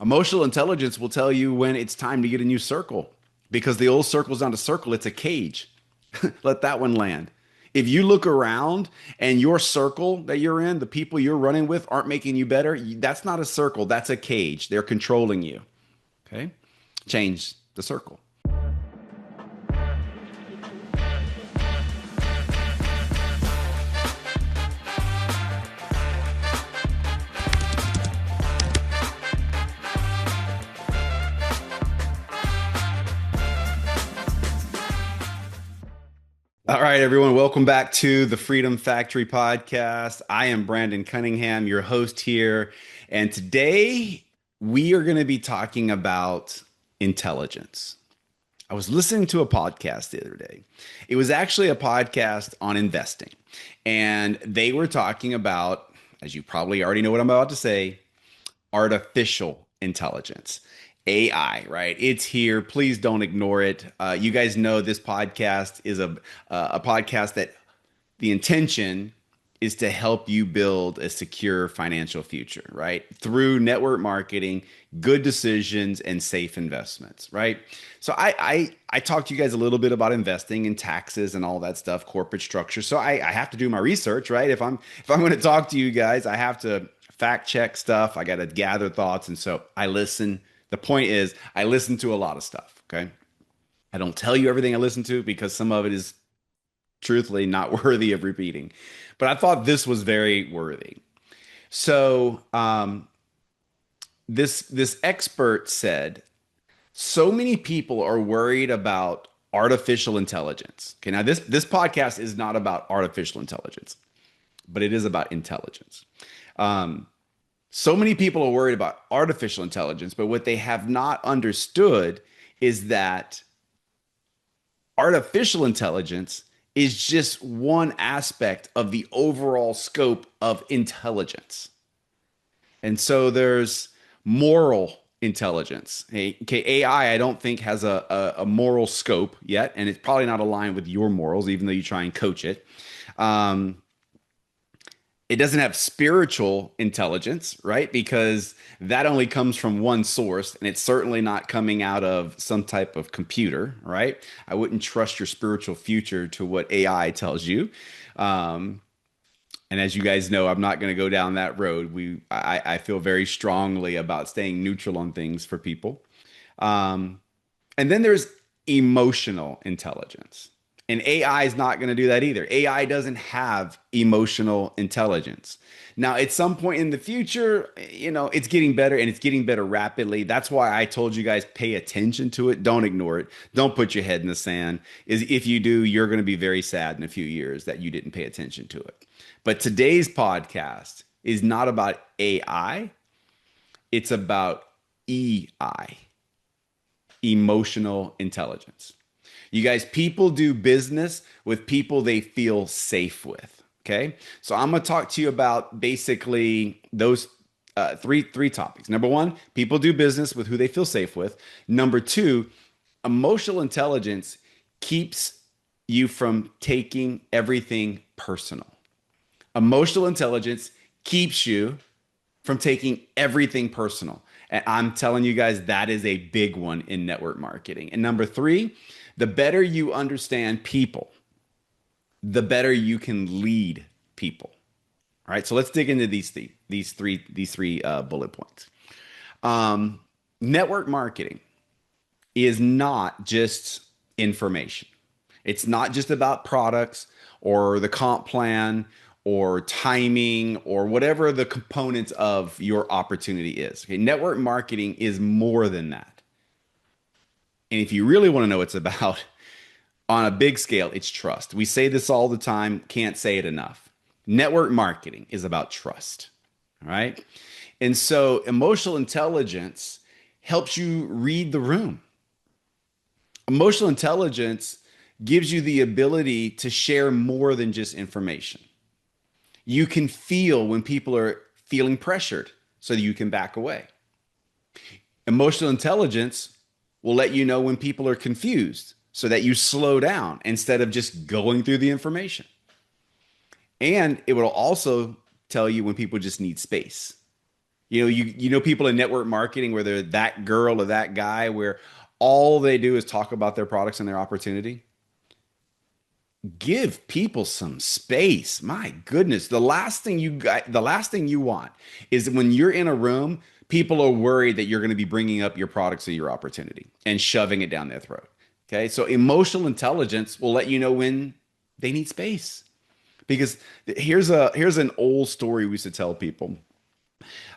Emotional intelligence will tell you when it's time to get a new circle because the old circle's not a circle, it's a cage. Let that one land. If you look around and your circle that you're in, the people you're running with aren't making you better, that's not a circle, that's a cage. They're controlling you. Okay? Change the circle. All right, everyone, welcome back to the Freedom Factory podcast. I am Brandon Cunningham, your host here. And today we are going to be talking about intelligence. I was listening to a podcast the other day. It was actually a podcast on investing. And they were talking about, as you probably already know what I'm about to say, artificial intelligence. AI, right? It's here. Please don't ignore it. You guys know this podcast is a podcast that the intention is to help you build a secure financial future, right? Through network marketing, good decisions, and safe investments, right? So I talked to you guys a little bit about investing and taxes and all that stuff, corporate structure. So I have to do my research, right? If I'm going to talk to you guys, I have to fact check stuff. I got to gather thoughts, and so I listen. The point is, I listen to a lot of stuff, okay? I don't tell you everything I listen to because some of it is truthfully not worthy of repeating. But I thought this was very worthy. So this expert said, so many people are worried about artificial intelligence. Okay, now this podcast is not about artificial intelligence, but it is about intelligence. So many people are worried about artificial intelligence, but what they have not understood is that artificial intelligence is just one aspect of the overall scope of intelligence. And so there's moral intelligence. Okay, AI, I don't think has a moral scope yet, and it's probably not aligned with your morals, even though you try and coach it. It doesn't have spiritual intelligence, right? Because that only comes from one source, and it's certainly not coming out of some type of computer, right? I wouldn't trust your spiritual future to what AI tells you. And as you guys know, I'm not going to go down that road. I feel very strongly about staying neutral on things for people. And then there's emotional intelligence. And AI is not going to do that either. AI doesn't have emotional intelligence. Now, at some point in the future, it's getting better and it's getting better rapidly. That's why I told you guys pay attention to it. Don't ignore it. Don't put your head in the sand. If you do, you're going to be very sad in a few years that you didn't pay attention to it. But today's podcast is not about AI. It's about EI, emotional intelligence. You guys, people do business with people they feel safe with. Okay. So I'm going to talk to you about basically those three topics. Number one, people do business with who they feel safe with. Number two, emotional intelligence keeps you from taking everything personal. Emotional intelligence keeps you from taking everything personal. And I'm telling you guys, that is a big one in network marketing. And number three, the better you understand people, the better you can lead people. All right, so let's dig into these three bullet points. Network marketing is not just information. It's not just about products or the comp plan or timing or whatever the components of your opportunity is. Okay, network marketing is more than that. And if you really want to know what it's about, on a big scale, it's trust. We say this all the time, can't say it enough. Network marketing is about trust, all right? And so emotional intelligence helps you read the room. Emotional intelligence gives you the ability to share more than just information. You can feel when people are feeling pressured so that you can back away. Emotional intelligence will let you know when people are confused so that you slow down instead of just going through the information. And it will also tell you when people just need space. You know people in network marketing where they're that girl or that guy where all they do is talk about their products and their opportunity. Give people some space. My goodness, the last thing you want is when you're in a room, people are worried that you're going to be bringing up your products or your opportunity and shoving it down their throat. Okay, so emotional intelligence will let you know when they need space. Because here's an old story we used to tell people.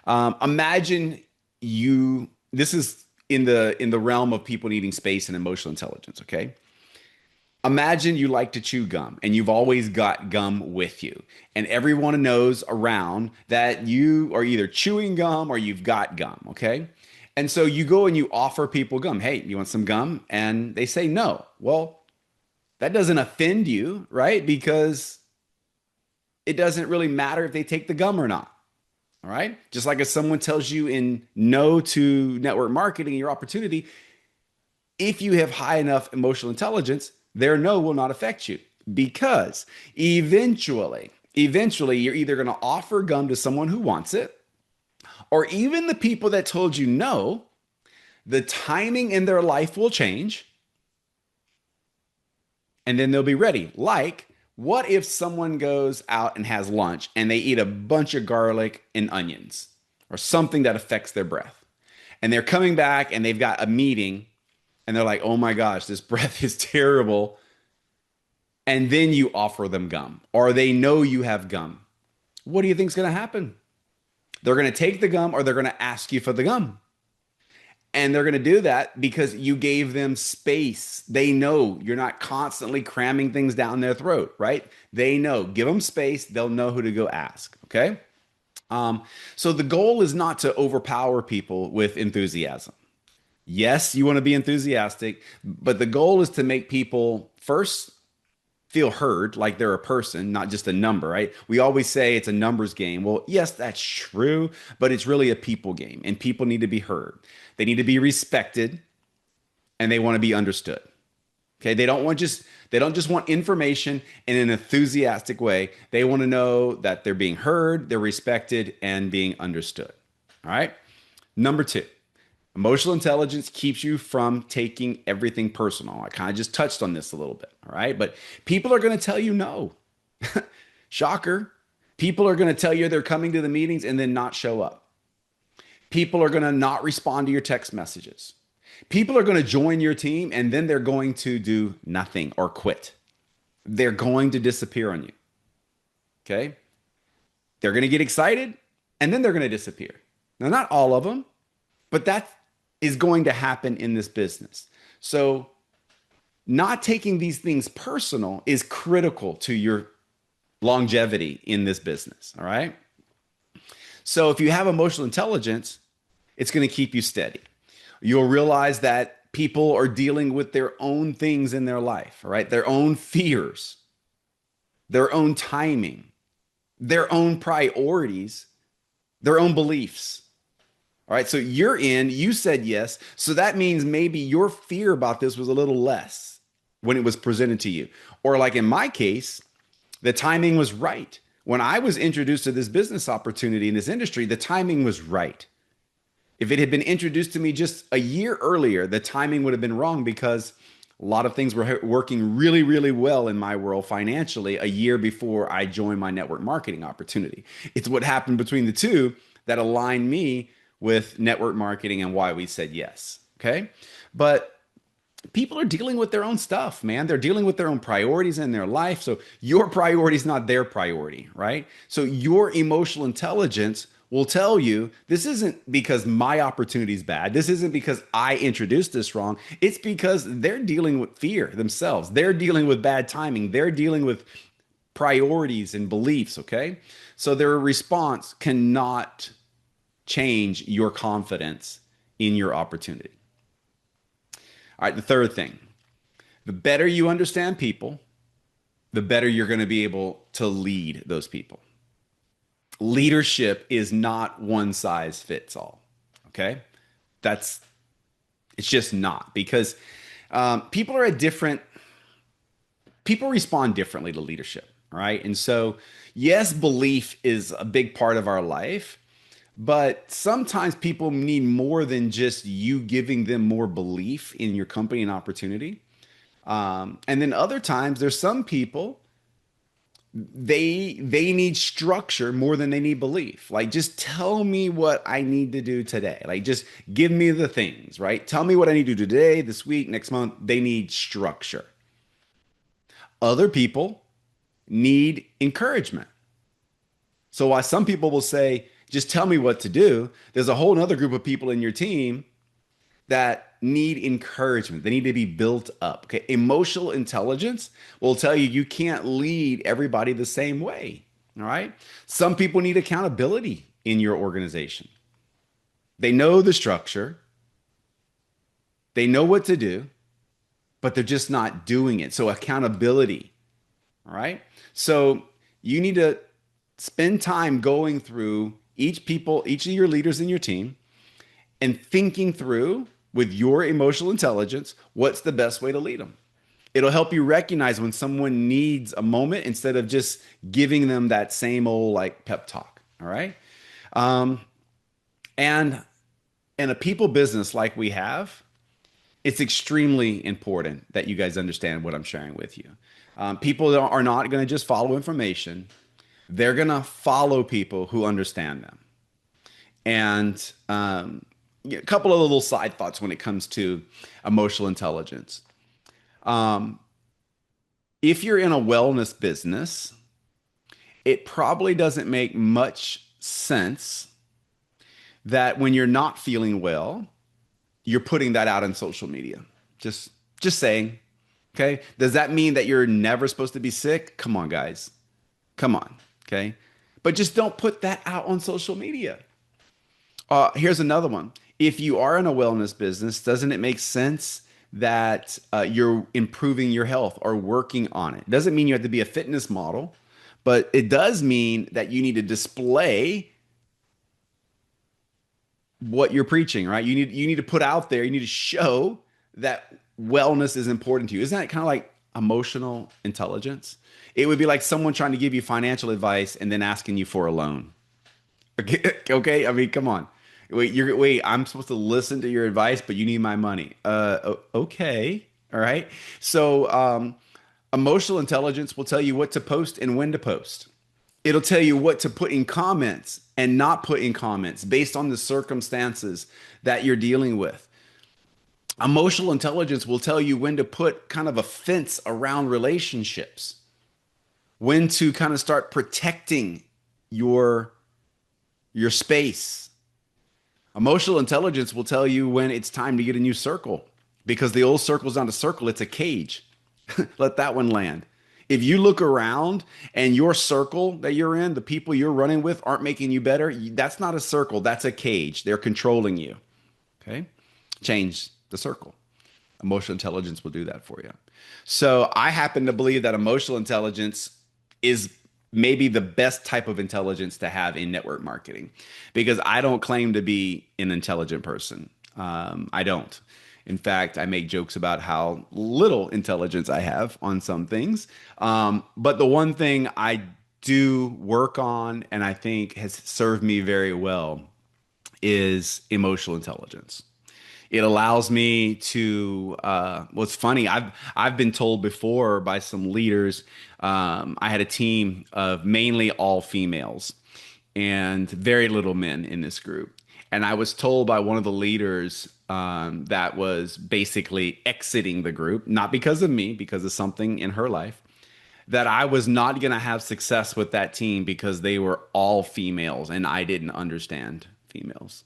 Imagine you. This is in the realm of people needing space and emotional intelligence. Okay, imagine you like to chew gum and you've always got gum with you, and everyone knows around that you are either chewing gum or you've got gum. Okay, and so you go and you offer people gum. Hey, you want some gum? And they say no. Well, that doesn't offend you, right? Because it doesn't really matter if they take the gum or not. All right. Just like if someone tells you in no to network marketing, your opportunity, if you have high enough emotional intelligence, their no will not affect you because eventually you're either going to offer gum to someone who wants it, or even the people that told you no, the timing in their life will change and then they'll be ready. Like, what if someone goes out and has lunch and they eat a bunch of garlic and onions or something that affects their breath? And they're coming back and they've got a meeting and they're like, oh my gosh, this breath is terrible. And then you offer them gum or they know you have gum. What do you think is going to happen? They're going to take the gum or they're going to ask you for the gum. And they're going to do that because you gave them space. They know you're not constantly cramming things down their throat, right? They know. Give them space. They'll know who to go ask. Okay. So the goal is not to overpower people with enthusiasm. Yes, you want to be enthusiastic, but the goal is to make people first feel heard, like they're a person, not just a number, right? We always say it's a numbers game. Well, yes, that's true, but it's really a people game, and people need to be heard. They need to be respected, and they want to be understood. Okay, they don't just want information in an enthusiastic way. They want to know that they're being heard, they're respected, and being understood. All right. Number two, emotional intelligence keeps you from taking everything personal. I kind of just touched on this a little bit. All right. But people are going to tell you no. Shocker. People are going to tell you they're coming to the meetings and then not show up. People are going to not respond to your text messages. People are going to join your team and then they're going to do nothing or quit. They're going to disappear on you. Okay. They're going to get excited and then they're going to disappear. Now, not all of them, but that is going to happen in this business. So, not taking these things personal is critical to your longevity in this business. All right. So, if you have emotional intelligence, it's going to keep you steady. You'll realize that people are dealing with their own things in their life, all right? Their own fears, their own timing, their own priorities, their own beliefs. All right, so you said yes. So that means maybe your fear about this was a little less when it was presented to you. Or like in my case, the timing was right. When I was introduced to this business opportunity in this industry, the timing was right. If it had been introduced to me just a year earlier, the timing would have been wrong because a lot of things were working really, really well in my world financially a year before I joined my network marketing opportunity. It's what happened between the two that aligned me with network marketing and why we said yes. Okay. But people are dealing with their own stuff, man. They're dealing with their own priorities in their life. So your priority is not their priority, right? So your emotional intelligence will tell you this isn't because my opportunity is bad. This isn't because I introduced this wrong. It's because they're dealing with fear themselves. They're dealing with bad timing. They're dealing with priorities and beliefs, okay? So their response cannot change your confidence in your opportunity. All right, the third thing, the better you understand people, the better you're going to be able to lead those people. Leadership is not one size fits all. Okay. That's, it's just not because people are at different, people respond differently to leadership. Right. And so, yes, belief is a big part of our life. But sometimes people need more than just you giving them more belief in your company and opportunity. And then other times, there's some people they need structure more than they need belief. Like, just tell me what I need to do today. Like, just give me the things, right? Tell me what I need to do today, this week, next month. They need structure. Other people need encouragement. So while some people will say, just tell me what to do, there's a whole other group of people in your team that need encouragement. They need to be built up. Okay. Emotional intelligence will tell you you can't lead everybody the same way. All right. Some people need accountability in your organization. They know the structure, they know what to do, but they're just not doing it. So accountability. All right. So you need to spend time going through each of your leaders in your team and thinking through with your emotional intelligence, what's the best way to lead them. It'll help you recognize when someone needs a moment instead of just giving them that same old like pep talk. All right. Um, and in a people business like we have, it's extremely important that you guys understand what I'm sharing with you. People are not going to just follow information. They're going to follow people who understand them. And yeah, a couple of little side thoughts when it comes to emotional intelligence. Um, if you're in a wellness business, it probably doesn't make much sense that when you're not feeling well, you're putting that out on social media. Just just saying. Okay. Does that mean that you're never supposed to be sick? Come on, guys. Come on. Okay. But just don't put that out on social media. Here's another one. If you are in a wellness business, doesn't it make sense that you're improving your health or working on it? Doesn't mean you have to be a fitness model, but it does mean that you need to display what you're preaching, right? You need to put out there, you need to show that wellness is important to you. Isn't that kind of like emotional intelligence? It would be like someone trying to give you financial advice and then asking you for a loan. Okay, okay? I mean, come on. Wait, I'm supposed to listen to your advice, but you need my money. Okay. All right. So, emotional intelligence will tell you what to post and when to post. It'll tell you what to put in comments and not put in comments based on the circumstances that you're dealing with. Emotional intelligence will tell you when to put kind of a fence around relationships, when to kind of start protecting your your space. Emotional intelligence will tell you when it's time to get a new circle because the old circle's not a circle, it's a cage. Let that one land. If you look around and your circle that you're in, the people you're running with aren't making you better, that's not a circle, that's a cage. They're controlling you. Okay? Change the circle. Emotional intelligence will do that for you. So I happen to believe that emotional intelligence is maybe the best type of intelligence to have in network marketing because I don't claim to be an intelligent person. I don't. In fact, I make jokes about how little intelligence I have on some things. But the one thing I do work on and I think has served me very well is emotional intelligence. It allows me to. What's funny, I've been told before by some leaders. I had a team of mainly all females and very little men in this group, and I was told by one of the leaders that was basically exiting the group, not because of me, because of something in her life, that I was not going to have success with that team because they were all females and I didn't understand females.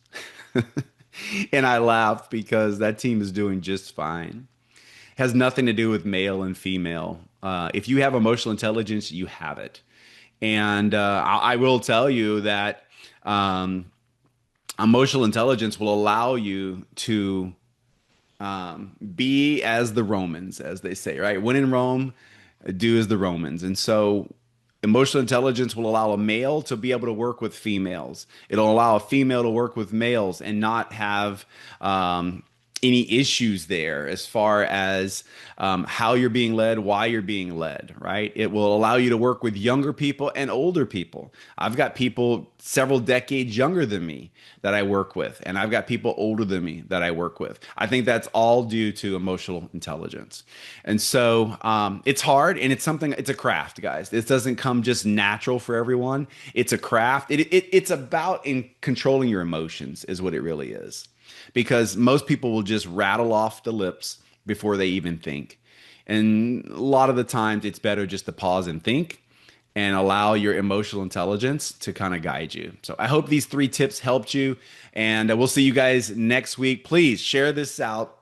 And I laughed because that team is doing just fine. Has nothing to do with male and female. If you have emotional intelligence, you have it. And I will tell you that um, emotional intelligence will allow you to be as the Romans, as they say, right? When in Rome, do as the Romans. And so emotional intelligence will allow a male to be able to work with females. It'll allow a female to work with males and not have any issues there as far as how you're being led, why you're being led, right? It will allow you to work with younger people and older people. I've got people several decades younger than me that I work with, and I've got people older than me that I work with. I think that's all due to emotional intelligence. And so it's hard, and it's a craft, guys. This doesn't come just natural for everyone. It's a craft. It's about in controlling your emotions is what it really is, because most people will just rattle off the lips before they even think. And a lot of the times it's better just to pause and think and allow your emotional intelligence to kind of guide you. So I hope these 3 tips helped you, and we'll see you guys next week. Please share this out.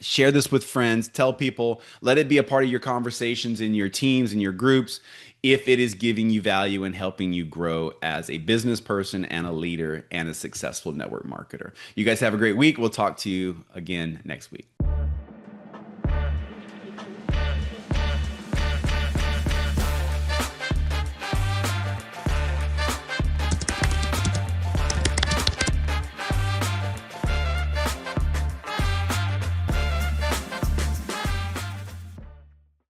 Share this with friends, tell people, let it be a part of your conversations in your teams and your groups if it is giving you value and helping you grow as a business person and a leader and a successful network marketer. You guys have a great week. We'll talk to you again next week.